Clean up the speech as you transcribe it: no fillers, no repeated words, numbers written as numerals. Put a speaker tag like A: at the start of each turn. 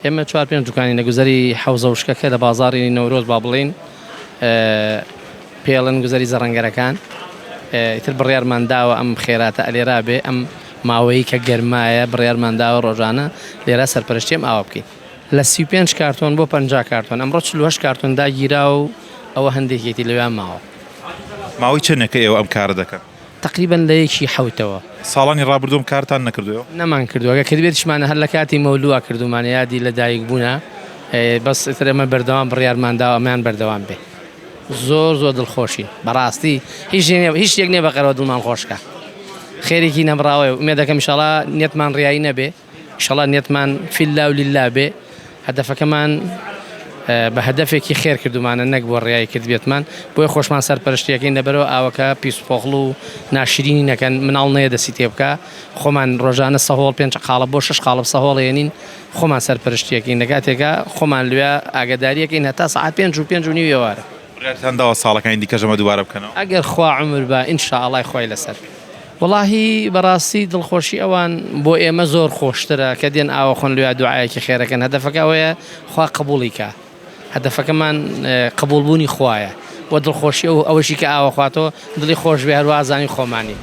A: ئێمە چوار پێنج دوکانی نەگوزەری حەوزە وشکەکە لە بازاڕی نەورۆز با بڵێن پێڵەن گوزەری زەڕەنگەرەکان ئیتر بڕیارمان داوە ئەم خێراتە ئەلێرا بێ ئەم ماوەیە کە گەرمایە بڕیارمان داوە ڕۆژانە لێرە سەرپەرشتیم ئاوا بکەین لە 35 کارتۆن بۆ 50 کارتۆن ئەمڕۆ 48 کارتۆن داگیرا و ئەوە هەندێکێتی لەویان ماوە
B: ماوەی چەندێکە ئێوە ئەم کارە دەکەن
A: تقریبا لە یەکی حەوتەوە
B: ساڵانی ڕابردووم کارتان نەکردووە
A: نەمان کردووە کردبێتشمانە هەر لە کاتی مەولووە کردومانە یادی لە دایک بوونە بەس ئێتر ئەمە بەردەوام بڕیارمان داوە ئەمان بەردەوام بێ زۆر دڵخۆشی بەڕاستی هیچ شتێک نییە بەقەرەوە دڵمان خۆشکە خێرێکی نەبراوە ومێ دەکەم ئینشاڵڵا نێتمان ڕیایی نەبێ ئینشاڵڵا نێتمان فیللا و لیلا بێ هەدەفەکەمان بە هەدەفێکی خێر کردومانە نەک بۆ ڕیایی کردبێتمان بۆی خۆشمان سەرپەرشتیەکەی نەبەرەوە ئاوەکە پیسپۆخڵ و ناشرینی نەکەن مناڵ نەیە دەسی تێ بکە خۆمان ڕۆژانە سەهۆڵ 5 قاڵب بۆ 6 قاڵب سەهۆڵێنین خۆمان سەرپەرشتیەکەی نەکاتێکە خۆمان لێ ئاگداریەکەی هەتا ساعت 5 و 5 و نیو ئێوارە
B: بڕیارتان داوە ساڵەکانی دیکەژەمە دووبارە بکەنەوە
A: ئەگەر خوا عمر بە ئینشاءڵڵای خۆی لەسەر وەڵاهی بەڕاستی دڵخۆشی ئەوان بۆ ئێمە زۆر خۆشترە کە دێن ئاوە خۆن لێ دوعایەکی خێرەکەن هەدەفەکە ئەوەیە خوا قبوڵی کە هەدەفەکەمان قبولبوونی خوایە وە دڵخۆشی ئەوەشی کە ئاوە خواتەوە دڵی خۆش بێ هەروە ئازانی خۆمانی